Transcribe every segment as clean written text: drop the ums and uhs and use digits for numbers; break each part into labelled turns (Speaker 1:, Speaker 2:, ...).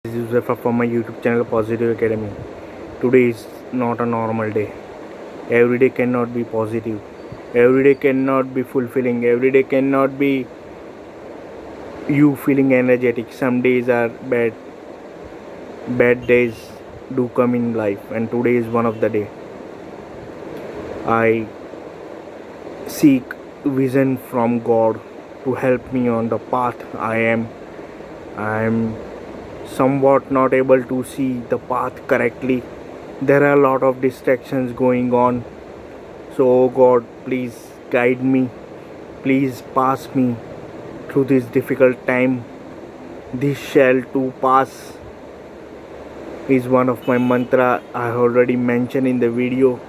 Speaker 1: This is Uzafa from my YouTube channel Positive Academy. Today is not a normal day. Every day cannot be positive. Every day cannot be fulfilling. Every day cannot be you feeling energetic. Some days are bad. Bad days do come in life, and today is one of the day. I seek vision from God to help me on the path I am somewhat not able to see the path correctly. There are a lot of distractions going on. So, oh God, please guide me. Please pass me through this difficult time. This shall too pass is one of my mantra I already mentioned in the video.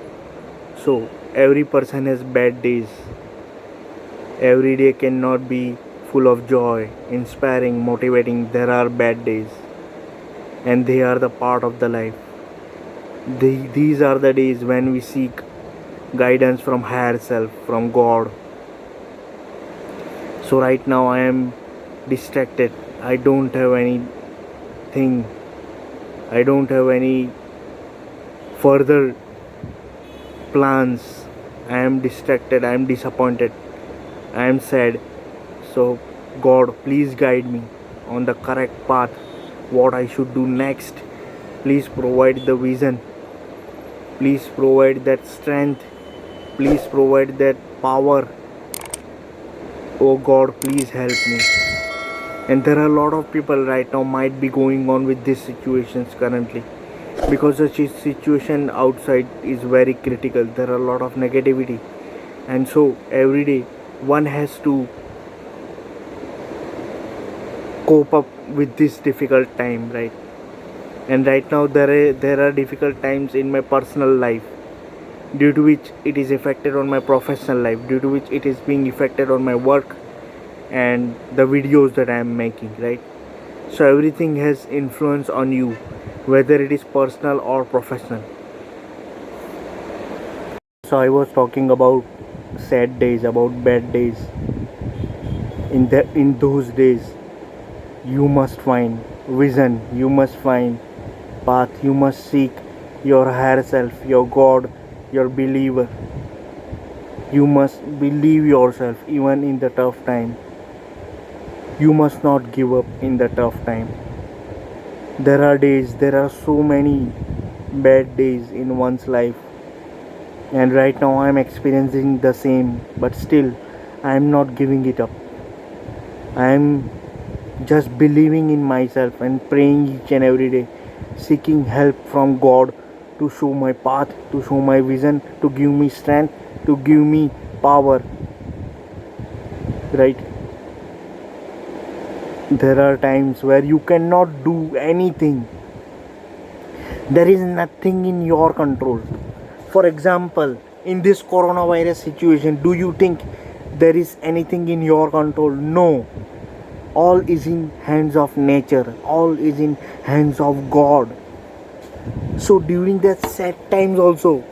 Speaker 1: So, every person has bad days. Every day cannot be full of joy, inspiring, motivating. There are bad days, and they are the part of the life. These are the days when we seek guidance from higher self, from God. So right now I am distracted. I don't have anything. I don't have any further plans. I am distracted. I am disappointed. I am sad. So God, please guide me on the correct path. What I should do next. Please provide the vision. Please provide that strength. Please provide that power. Oh God, please help me. And there are a lot of people right now might be going on with these situations currently, because the situation outside is very critical. There are a lot of negativity, and so every day one has to cope up with this difficult time, right? And right now there are difficult times in my personal life, due to which it is affected on my professional life, due to which it is being affected on my work and the videos that I am making, right? So everything has influence on you, whether it is personal or professional. So I was talking about sad days, about bad days. In those days you must find vision, you must find path, you must seek your higher self, your God, your believer. You must believe yourself even in the tough time. You must not give up in the tough time. There are so many bad days in one's life, and right now I am experiencing the same, but still I am not giving it up. I am just believing in myself and praying each and every day, seeking help from God to show my path, to show my vision, to give me strength, to give me power, right? There are times where you cannot do anything. There is nothing in your control. For example, in this coronavirus situation, do you think there is anything in your control? No. All is in hands of nature. All is in hands of God. So during that sad times also,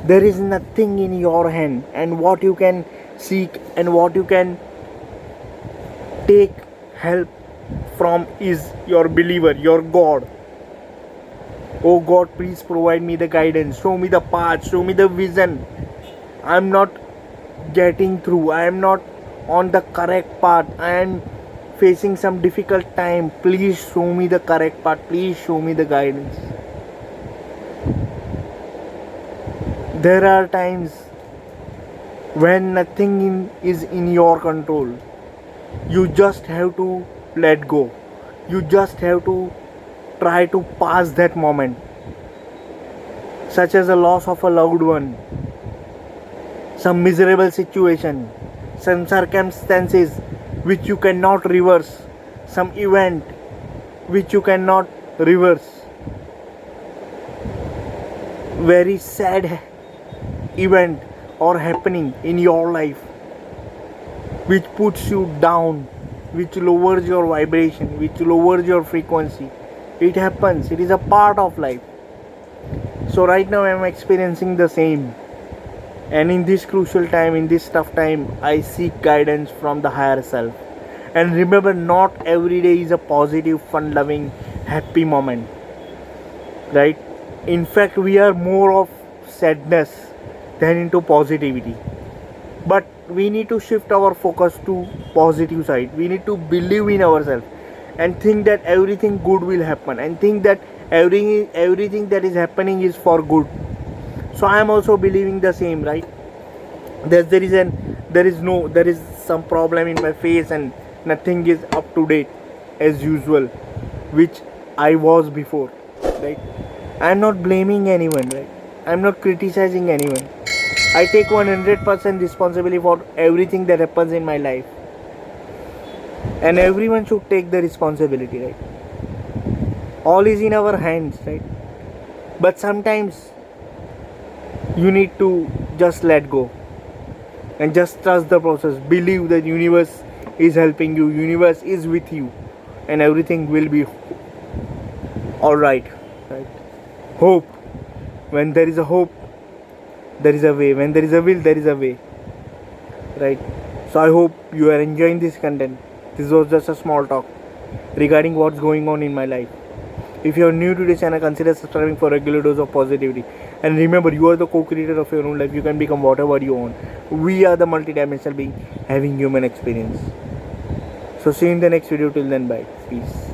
Speaker 1: there is nothing in your hand, and what you can seek and what you can take help from is your believer, your God. Oh God, please provide me the guidance, show me the path, show me the vision. I'm not getting through, I am not on the correct path, I am facing some difficult time. Please show me the correct path, please show me the guidance. There are times when nothing is in your control. You just have to let go. You just have to try to pass that moment, such as the loss of a loved one, some miserable situation, some circumstances which you cannot reverse, some event which you cannot reverse, very sad event or happening in your life which puts you down, which lowers your vibration, which lowers your frequency. It happens, it is a part of life. So right now I am experiencing the same, and in this crucial time, in this tough time, I seek guidance from the higher self. And remember, not every day is a positive, fun loving, happy moment, right? In fact, we are more of sadness than into positivity. But we need to shift our focus to positive side. We need to believe in ourselves and think that everything good will happen, and think that everything that is happening is for good. So I am also believing the same, right? There is some problem in my face and nothing is up to date as usual, which I was before, right? I'm not blaming anyone, right? I'm not criticizing anyone. I take 100% responsibility for everything that happens in my life, and everyone should take the responsibility, right? All is in our hands, right? But sometimes you need to just let go and just trust the process. Believe that universe is helping you, universe is with you, and everything will be all right, right? Hope. When there is a hope, there is a way. When there is a will, there is a way, right? So I hope you are enjoying this content. This was just a small talk regarding what's going on in my life. If you are new to this channel, consider subscribing for regular dose of positivity. And remember, you are the co-creator of your own life. You can become whatever you want. We are the multidimensional being having human experience. So see you in the next video. Till then, bye. Peace.